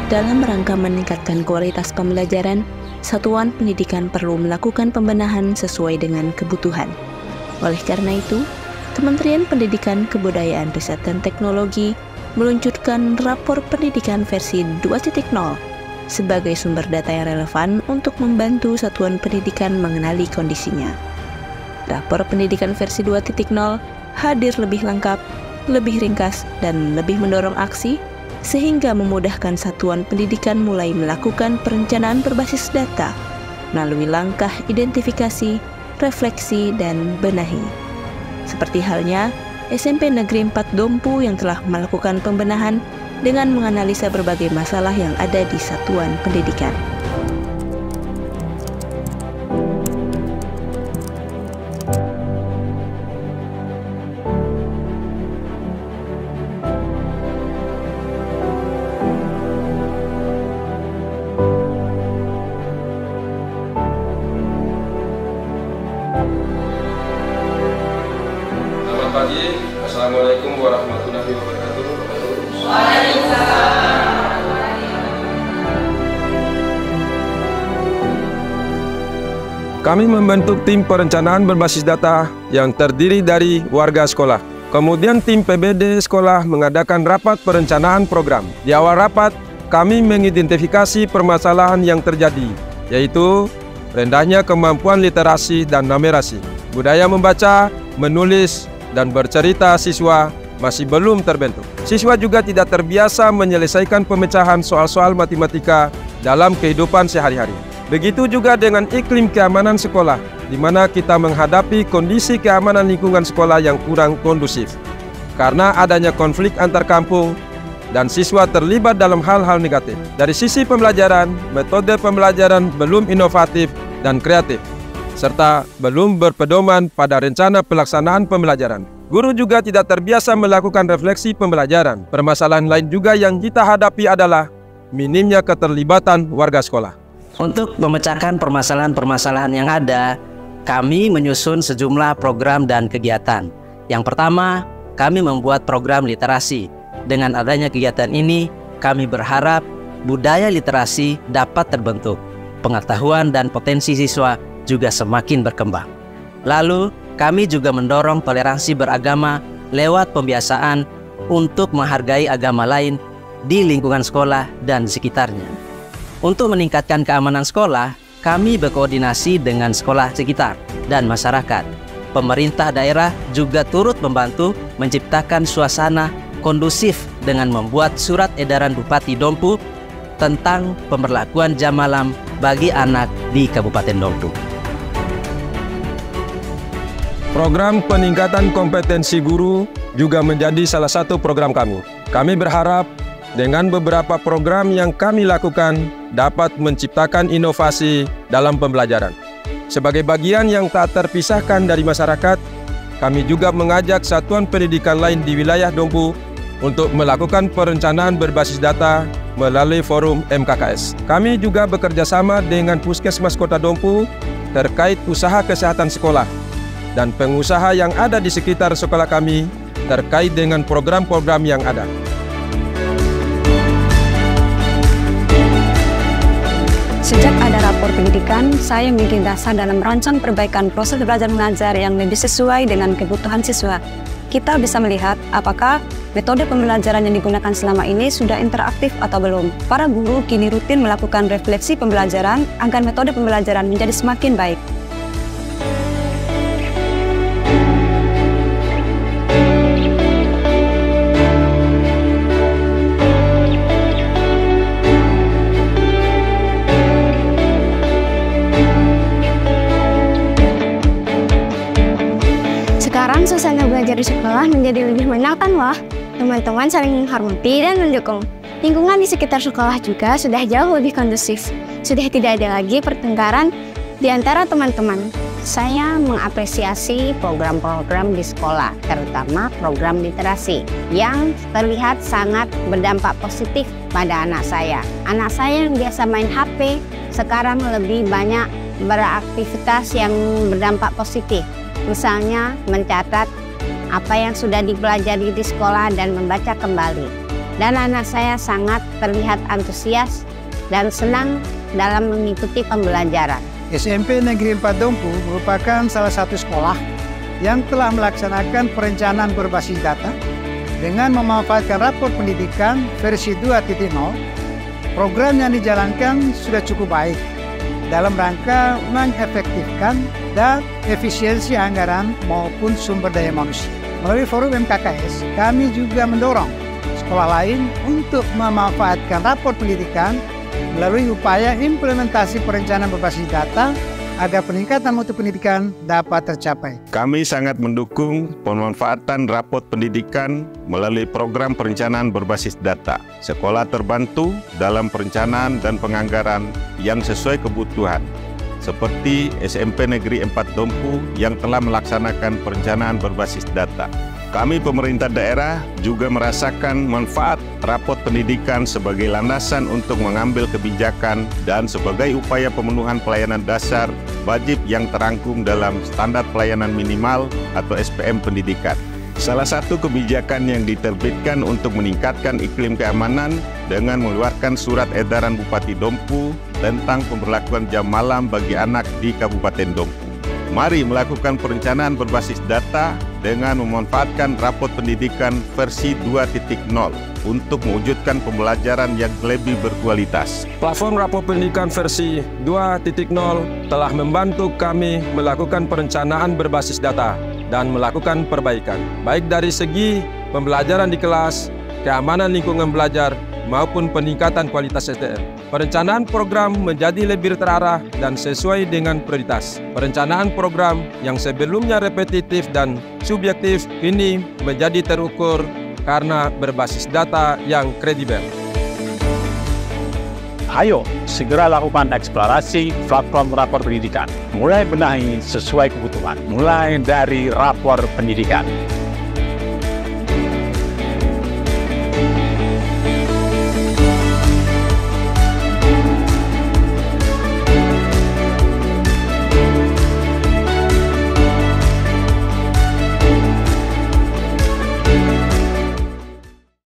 Dalam rangka meningkatkan kualitas pembelajaran, satuan pendidikan perlu melakukan pembenahan sesuai dengan kebutuhan. Oleh karena itu, Kementerian Pendidikan, Kebudayaan, Riset, dan Teknologi meluncurkan Rapor Pendidikan versi 2.0 sebagai sumber data yang relevan untuk membantu satuan pendidikan mengenali kondisinya. Rapor Pendidikan versi 2.0 hadir lebih lengkap, lebih ringkas, dan lebih mendorong aksi, sehingga memudahkan satuan pendidikan mulai melakukan perencanaan berbasis data melalui langkah identifikasi, refleksi, dan benahi. Seperti halnya SMP Negeri 4 Dompu yang telah melakukan pembenahan dengan menganalisa berbagai masalah yang ada di satuan pendidikan. Selamat pagi, Assalamualaikum warahmatullahi wabarakatuh. Kami membentuk tim perencanaan berbasis data yang terdiri dari warga sekolah. Kemudian tim PBD sekolah mengadakan rapat perencanaan program. Di awal rapat, kami mengidentifikasi permasalahan yang terjadi, yaitu rendahnya kemampuan literasi dan numerasi. Budaya membaca, menulis, dan bercerita siswa masih belum terbentuk. Siswa juga tidak terbiasa menyelesaikan pemecahan soal-soal matematika dalam kehidupan sehari-hari. Begitu juga dengan iklim keamanan sekolah, di mana kita menghadapi kondisi keamanan lingkungan sekolah yang kurang kondusif. Karena adanya konflik antar kampung dan siswa terlibat dalam hal-hal negatif. Dari sisi pembelajaran, metode pembelajaran belum inovatif dan kreatif, serta belum berpedoman pada rencana pelaksanaan pembelajaran. Guru juga tidak terbiasa melakukan refleksi pembelajaran. Permasalahan lain juga yang kita hadapi adalah minimnya keterlibatan warga sekolah. Untuk memecahkan permasalahan-permasalahan yang ada, kami menyusun sejumlah program dan kegiatan. Yang pertama, kami membuat program literasi. Dengan adanya kegiatan ini, kami berharap budaya literasi dapat terbentuk. Pengetahuan dan potensi siswa juga semakin berkembang. Lalu, kami juga mendorong toleransi beragama lewat pembiasaan untuk menghargai agama lain di lingkungan sekolah dan sekitarnya. Untuk meningkatkan keamanan sekolah, kami berkoordinasi dengan sekolah sekitar dan masyarakat. Pemerintah daerah juga turut membantu menciptakan suasana kondusif dengan membuat surat edaran Bupati Dompu tentang pemberlakuan jam malam bagi anak di Kabupaten Dompu. Program peningkatan kompetensi guru juga menjadi salah satu program kami. Kami berharap dengan beberapa program yang kami lakukan dapat menciptakan inovasi dalam pembelajaran. Sebagai bagian yang tak terpisahkan dari masyarakat, kami juga mengajak satuan pendidikan lain di wilayah Dompu untuk melakukan perencanaan berbasis data melalui forum MKKS. Kami juga bekerja sama dengan Puskesmas Kota Dompu terkait usaha kesehatan sekolah dan pengusaha yang ada di sekitar sekolah kami terkait dengan program-program yang ada. Sejak ada rapor pendidikan, saya memiliki dasar dalam merancang perbaikan proses belajar mengajar yang lebih sesuai dengan kebutuhan siswa. Kita bisa melihat apakah metode pembelajaran yang digunakan selama ini sudah interaktif atau belum. Para guru kini rutin melakukan refleksi pembelajaran agar metode pembelajaran menjadi semakin baik. Sekarang suasana belajar di sekolah menjadi lebih menyenangkan loh. Teman-teman saling menghormati dan mendukung. Lingkungan di sekitar sekolah juga sudah jauh lebih kondusif. Sudah tidak ada lagi pertengkaran di antara teman-teman. Saya mengapresiasi program-program di sekolah, terutama program literasi, yang terlihat sangat berdampak positif pada anak saya. Anak saya yang biasa main HP, sekarang lebih banyak beraktivitas yang berdampak positif. Misalnya mencatat apa yang sudah dipelajari di sekolah dan membaca kembali. dan anak saya sangat terlihat antusias dan senang dalam mengikuti pembelajaran. SMP Negeri 4 Dompu merupakan salah satu sekolah yang telah melaksanakan perencanaan berbasis data dengan memanfaatkan rapor pendidikan versi 2.0. Program yang dijalankan sudah cukup baik dalam rangka mengefektifkan dan efisiensi anggaran maupun sumber daya manusia. Melalui forum MKKS, kami juga mendorong sekolah lain untuk memanfaatkan rapor pendidikan melalui upaya implementasi perencanaan berbasis data agar peningkatan mutu pendidikan dapat tercapai. Kami sangat mendukung pemanfaatan rapot pendidikan melalui program perencanaan berbasis data. Sekolah terbantu dalam perencanaan dan penganggaran yang sesuai kebutuhan, seperti SMP Negeri 4 Dompu yang telah melaksanakan perencanaan berbasis data. Kami pemerintah daerah juga merasakan manfaat rapot pendidikan sebagai landasan untuk mengambil kebijakan dan sebagai upaya pemenuhan pelayanan dasar wajib yang terangkum dalam Standar Pelayanan Minimal atau SPM Pendidikan. Salah satu kebijakan yang diterbitkan untuk meningkatkan iklim keamanan dengan mengeluarkan surat edaran Bupati Dompu tentang pemberlakuan jam malam bagi anak di Kabupaten Dompu. Mari melakukan perencanaan berbasis data dengan memanfaatkan rapot pendidikan versi 2.0 untuk mewujudkan pembelajaran yang lebih berkualitas. Platform rapor pendidikan versi 2.0 telah membantu kami melakukan perencanaan berbasis data dan melakukan perbaikan, baik dari segi pembelajaran di kelas, keamanan lingkungan belajar, maupun peningkatan kualitas SDM. Perencanaan program menjadi lebih terarah dan sesuai dengan prioritas. Perencanaan program yang sebelumnya repetitif dan subjektif kini menjadi terukur karena berbasis data yang kredibel. Ayo segera lakukan eksplorasi platform rapor pendidikan. Mulai benahi sesuai kebutuhan. Mulai dari rapor pendidikan.